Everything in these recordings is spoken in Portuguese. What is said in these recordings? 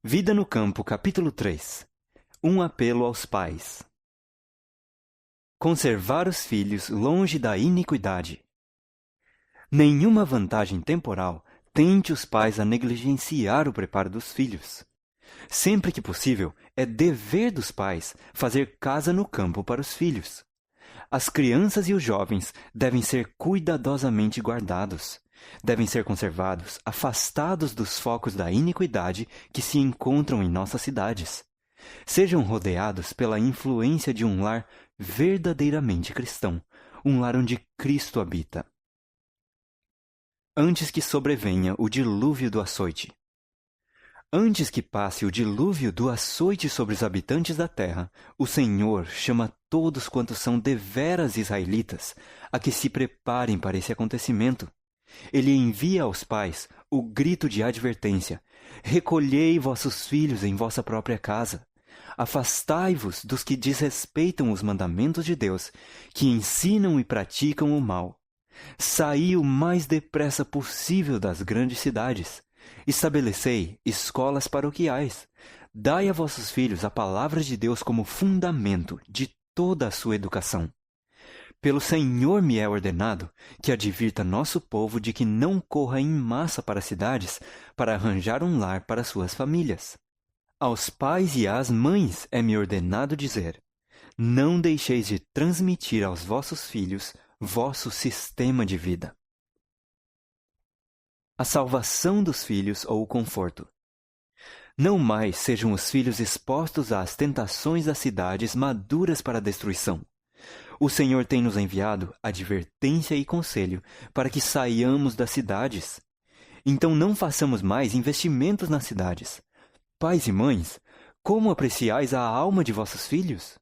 Vida no Campo, capítulo 3. Um apelo aos pais. Conservar os filhos longe da iniquidade. Nenhuma vantagem temporal tente os pais a negligenciar o preparo dos filhos. Sempre que possível, é dever dos pais fazer casa no campo para os filhos. As crianças e os jovens devem ser cuidadosamente guardados. Devem ser conservados, afastados dos focos da iniquidade que se encontram em nossas cidades. Sejam rodeados pela influência de um lar verdadeiramente cristão, um lar onde Cristo habita. Antes que sobrevenha o dilúvio do açoite. Antes que passe o dilúvio do açoite sobre os habitantes da terra, o Senhor chama todos quantos são deveras israelitas a que se preparem para esse acontecimento. Ele envia aos pais o grito de advertência: recolhei vossos filhos em vossa própria casa. Afastai-vos dos que desrespeitam os mandamentos de Deus, que ensinam e praticam o mal. Saí o mais depressa possível das grandes cidades. Estabelecei escolas paroquiais. Dai a vossos filhos a palavra de Deus como fundamento de toda a sua educação. Pelo Senhor me é ordenado que advirta nosso povo de que não corra em massa para as cidades para arranjar um lar para suas famílias. Aos pais e às mães é-me ordenado dizer: não deixeis de transmitir aos vossos filhos vosso sistema de vida. A salvação dos filhos ou o conforto. Não mais sejam os filhos expostos às tentações das cidades maduras para a destruição. O Senhor tem nos enviado advertência e conselho para que saiamos das cidades. Então não façamos mais investimentos nas cidades. Pais e mães, como apreciais a alma de vossos filhos?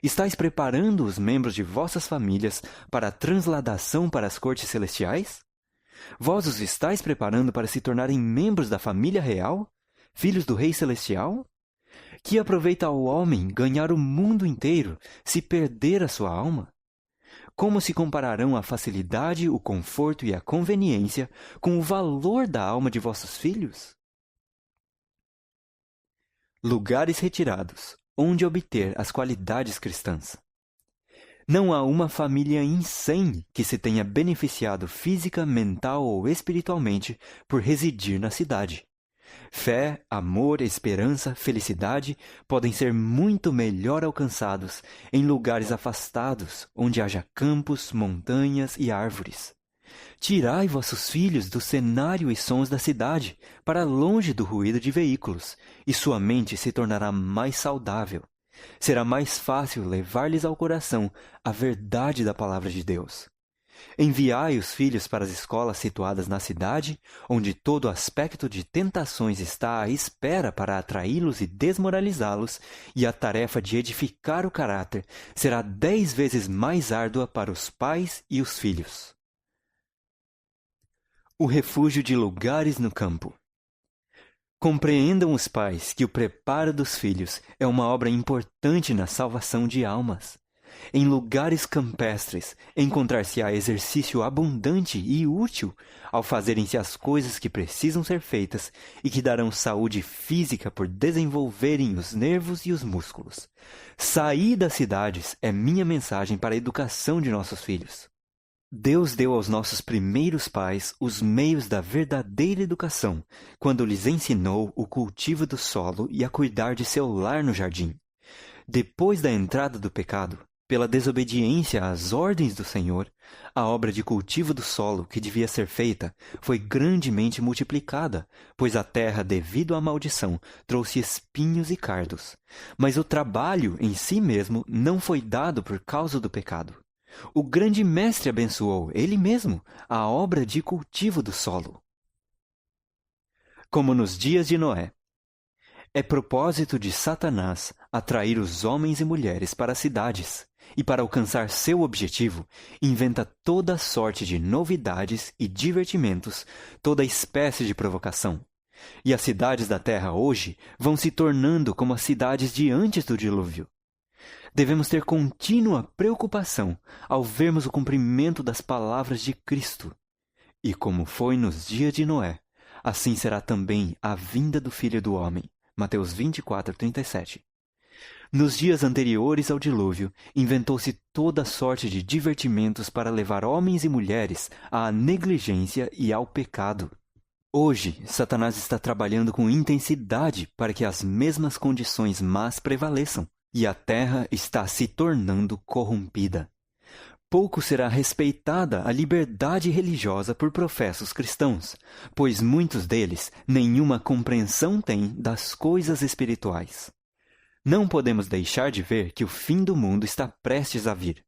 Estais preparando os membros de vossas famílias para a transladação para as cortes celestiais? Vós os estáis preparando para se tornarem membros da família real, filhos do Rei Celestial? Que aproveita ao homem ganhar o mundo inteiro se perder a sua alma? Como se compararão a facilidade, o conforto e a conveniência com o valor da alma de vossos filhos? Lugares retirados, onde obter as qualidades cristãs. Não há uma família em 100 que se tenha beneficiado física, mental ou espiritualmente por residir na cidade. Fé, amor, esperança, felicidade podem ser muito melhor alcançados em lugares afastados, onde haja campos, montanhas e árvores. Tirai vossos filhos do cenário e sons da cidade, para longe do ruído de veículos, e sua mente se tornará mais saudável. Será mais fácil levar-lhes ao coração a verdade da palavra de Deus. Enviai os filhos para as escolas situadas na cidade, onde todo aspecto de tentações está à espera para atraí-los e desmoralizá-los, e a tarefa de edificar o caráter será 10 vezes mais árdua para os pais e os filhos. O refúgio de lugares no campo. Compreendam os pais que o preparo dos filhos é uma obra importante na salvação de almas. Em lugares campestres, encontrar-se-á exercício abundante e útil ao fazerem-se as coisas que precisam ser feitas e que darão saúde física por desenvolverem os nervos e os músculos. Sair das cidades é minha mensagem para a educação de nossos filhos. Deus deu aos nossos primeiros pais os meios da verdadeira educação, quando lhes ensinou o cultivo do solo e a cuidar de seu lar no jardim. Depois da entrada do pecado, pela desobediência às ordens do Senhor, a obra de cultivo do solo que devia ser feita foi grandemente multiplicada, pois a terra, devido à maldição, trouxe espinhos e cardos. Mas o trabalho em si mesmo não foi dado por causa do pecado. O grande mestre abençoou, ele mesmo, a obra de cultivo do solo. Como nos dias de Noé. É propósito de Satanás atrair os homens e mulheres para as cidades, e para alcançar seu objetivo, inventa toda sorte de novidades e divertimentos, toda espécie de provocação. E as cidades da terra hoje vão se tornando como as cidades de antes do dilúvio. Devemos ter contínua preocupação ao vermos o cumprimento das palavras de Cristo. E como foi nos dias de Noé, assim será também a vinda do Filho do Homem. Mateus 24:37. Nos dias anteriores ao dilúvio, inventou-se toda sorte de divertimentos para levar homens e mulheres à negligência e ao pecado. Hoje, Satanás está trabalhando com intensidade para que as mesmas condições más prevaleçam, e a terra está se tornando corrompida. Pouco será respeitada a liberdade religiosa por professos cristãos, pois muitos deles nenhuma compreensão têm das coisas espirituais. Não podemos deixar de ver que o fim do mundo está prestes a vir.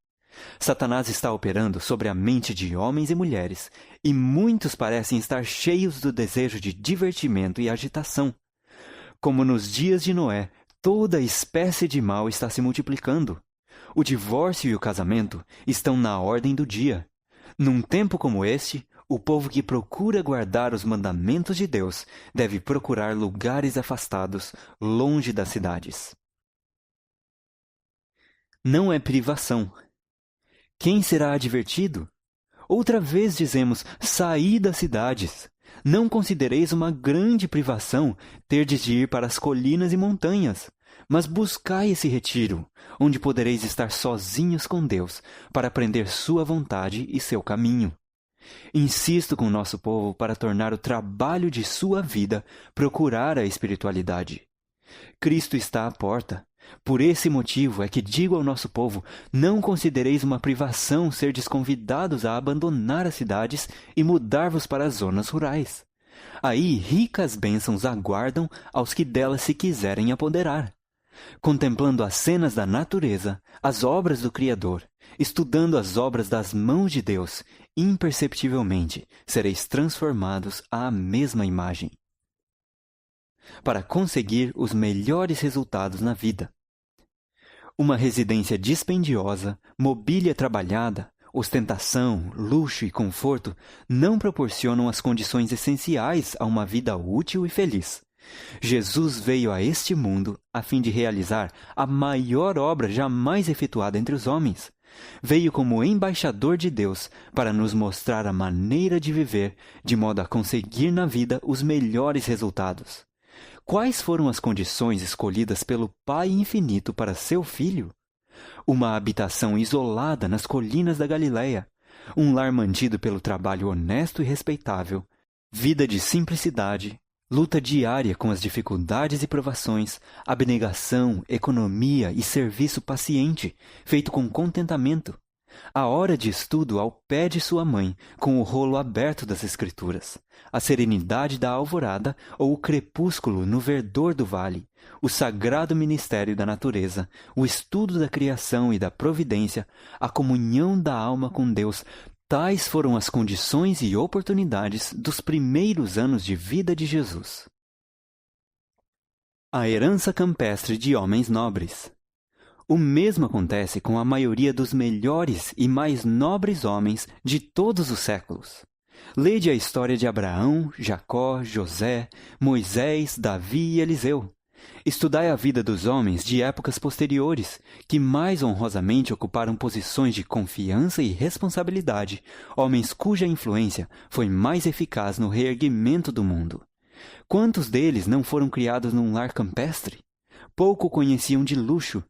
Satanás está operando sobre a mente de homens e mulheres, e muitos parecem estar cheios do desejo de divertimento e agitação. Como nos dias de Noé, toda espécie de mal está se multiplicando. O divórcio e o casamento estão na ordem do dia. Num tempo como este, o povo que procura guardar os mandamentos de Deus deve procurar lugares afastados, longe das cidades. Não é privação. Quem será advertido? Outra vez dizemos, saí das cidades. Não considereis uma grande privação terdes de ir para as colinas e montanhas, mas buscai esse retiro, onde podereis estar sozinhos com Deus, para aprender sua vontade e seu caminho. Insisto com o nosso povo para tornar o trabalho de sua vida procurar a espiritualidade. Cristo está à porta. Por esse motivo é que digo ao nosso povo, não considereis uma privação serdes convidados a abandonar as cidades e mudar-vos para as zonas rurais. Aí ricas bênçãos aguardam aos que delas se quiserem apoderar. Contemplando as cenas da natureza, as obras do Criador, estudando as obras das mãos de Deus, imperceptivelmente sereis transformados à mesma imagem, para conseguir os melhores resultados na vida. Uma residência dispendiosa, mobília trabalhada, ostentação, luxo e conforto não proporcionam as condições essenciais a uma vida útil e feliz. Jesus veio a este mundo a fim de realizar a maior obra jamais efetuada entre os homens. Veio como embaixador de Deus para nos mostrar a maneira de viver, de modo a conseguir na vida os melhores resultados. Quais foram as condições escolhidas pelo Pai Infinito para seu Filho? Uma habitação isolada nas colinas da Galileia, um lar mantido pelo trabalho honesto e respeitável, vida de simplicidade, luta diária com as dificuldades e provações, abnegação, economia e serviço paciente, feito com contentamento. A hora de estudo ao pé de sua mãe, com o rolo aberto das Escrituras, a serenidade da alvorada ou o crepúsculo no verdor do vale, o sagrado ministério da natureza, o estudo da criação e da providência, a comunhão da alma com Deus, tais foram as condições e oportunidades dos primeiros anos de vida de Jesus. A herança campestre de homens nobres. O mesmo acontece com a maioria dos melhores e mais nobres homens de todos os séculos. Lede a história de Abraão, Jacó, José, Moisés, Davi e Eliseu. Estudai a vida dos homens de épocas posteriores, que mais honrosamente ocuparam posições de confiança e responsabilidade, homens cuja influência foi mais eficaz no reerguimento do mundo. Quantos deles não foram criados num lar campestre? Pouco conheciam de luxo.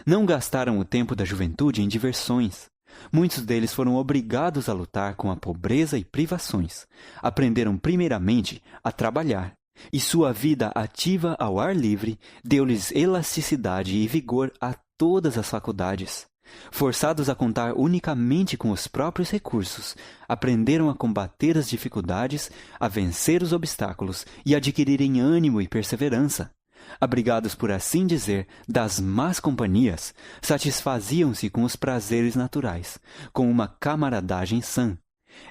Não gastaram o tempo da juventude em diversões. Muitos deles foram obrigados a lutar com a pobreza e privações. Aprenderam primeiramente a trabalhar, e sua vida ativa ao ar livre deu-lhes elasticidade e vigor a todas as faculdades. Forçados a contar unicamente com os próprios recursos, aprenderam a combater as dificuldades, a vencer os obstáculos e adquirirem ânimo e perseverança. Abrigados, por assim dizer, das más companhias, satisfaziam-se com os prazeres naturais, com uma camaradagem sã.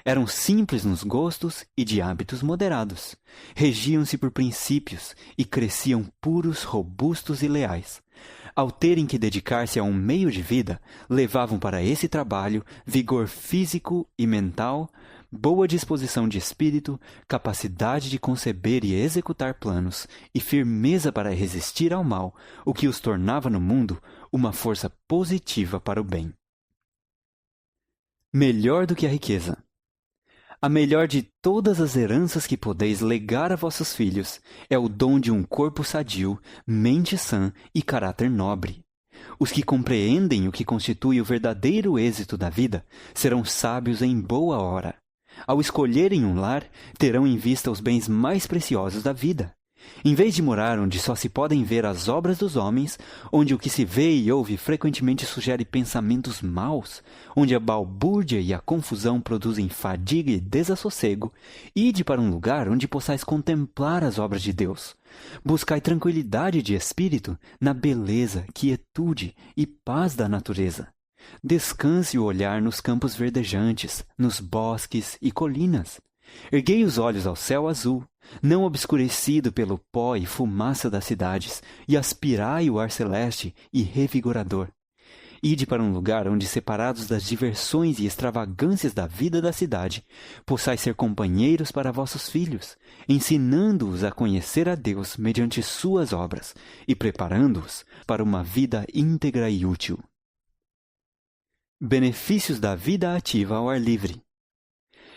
Eram simples nos gostos e de hábitos moderados. Regiam-se por princípios e cresciam puros, robustos e leais. Ao terem que dedicar-se a um meio de vida, levavam para esse trabalho vigor físico e mental, boa disposição de espírito, capacidade de conceber e executar planos e firmeza para resistir ao mal, o que os tornava no mundo uma força positiva para o bem. Melhor do que a riqueza. A melhor de todas as heranças que podeis legar a vossos filhos é o dom de um corpo sadio, mente sã e caráter nobre. Os que compreendem o que constitui o verdadeiro êxito da vida serão sábios em boa hora. Ao escolherem um lar, terão em vista os bens mais preciosos da vida. Em vez de morar onde só se podem ver as obras dos homens, onde o que se vê e ouve frequentemente sugere pensamentos maus, onde a balbúrdia e a confusão produzem fadiga e desassossego, ide para um lugar onde possais contemplar as obras de Deus. Buscai tranquilidade de espírito na beleza, quietude e paz da natureza. Descanse o olhar nos campos verdejantes, nos bosques e colinas. Erguei os olhos ao céu azul, não obscurecido pelo pó e fumaça das cidades, e aspirai o ar celeste e revigorador. Ide para um lugar onde, separados das diversões e extravagâncias da vida da cidade, possais ser companheiros para vossos filhos, ensinando-os a conhecer a Deus mediante suas obras e preparando-os para uma vida íntegra e útil. Benefícios da vida ativa ao ar livre.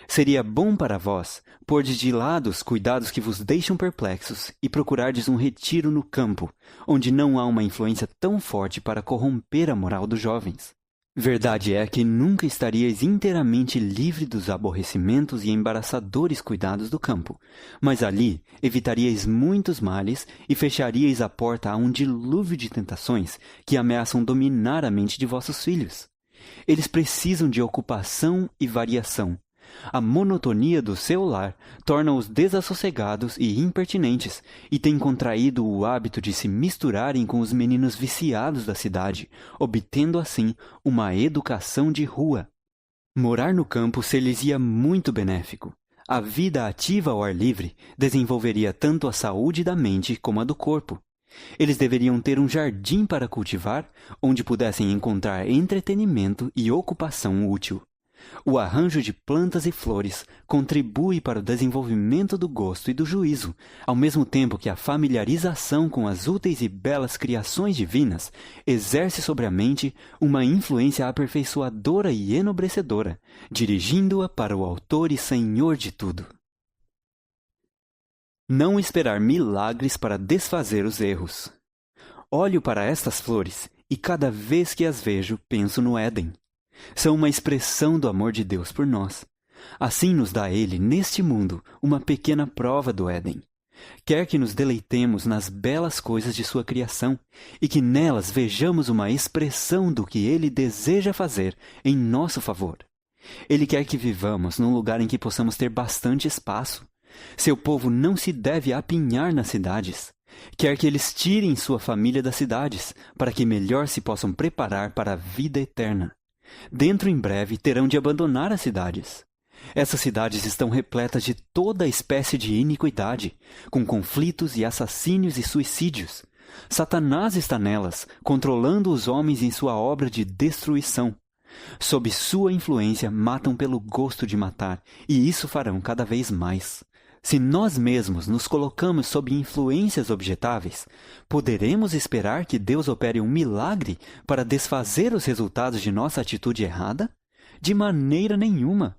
Seria bom para vós pordes de lado os cuidados que vos deixam perplexos e procurardes um retiro no campo, onde não há uma influência tão forte para corromper a moral dos jovens. Verdade é que nunca estaríeis inteiramente livre dos aborrecimentos e embaraçadores cuidados do campo, mas ali evitaríeis muitos males e fecharíeis a porta a um dilúvio de tentações que ameaçam dominar a mente de vossos filhos. Eles precisam de ocupação e variação. A monotonia do seu lar torna-os desassossegados e impertinentes, e têm contraído o hábito de se misturarem com os meninos viciados da cidade, obtendo assim uma educação de rua. Morar no campo ser-lhes-ia muito benéfico. A vida ativa ao ar livre desenvolveria tanto a saúde da mente como a do corpo. Eles deveriam ter um jardim para cultivar, onde pudessem encontrar entretenimento e ocupação útil. O arranjo de plantas e flores contribui para o desenvolvimento do gosto e do juízo, ao mesmo tempo que a familiarização com as úteis e belas criações divinas exerce sobre a mente uma influência aperfeiçoadora e enobrecedora, dirigindo-a para o Autor e Senhor de tudo. Não esperar milagres para desfazer os erros. Olho para estas flores e cada vez que as vejo penso no Éden. São uma expressão do amor de Deus por nós. Assim nos dá Ele, neste mundo, uma pequena prova do Éden. Quer que nos deleitemos nas belas coisas de sua criação e que nelas vejamos uma expressão do que Ele deseja fazer em nosso favor. Ele quer que vivamos num lugar em que possamos ter bastante espaço. Seu povo não se deve apinhar nas cidades. Quer que eles tirem sua família das cidades, para que melhor se possam preparar para a vida eterna. Dentro em breve terão de abandonar as cidades. Essas cidades estão repletas de toda espécie de iniquidade, com conflitos e assassínios e suicídios. Satanás está nelas, controlando os homens em sua obra de destruição. Sob sua influência, matam pelo gosto de matar, e isso farão cada vez mais. Se nós mesmos nos colocamos sob influências objetáveis, poderemos esperar que Deus opere um milagre para desfazer os resultados de nossa atitude errada? De maneira nenhuma.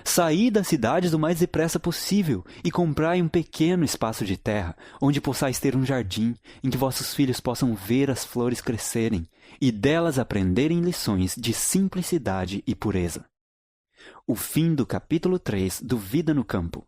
Saí das cidades o mais depressa possível e comprai um pequeno espaço de terra, onde possais ter um jardim, em que vossos filhos possam ver as flores crescerem e delas aprenderem lições de simplicidade e pureza. O fim do capítulo 3 do Vida no Campo.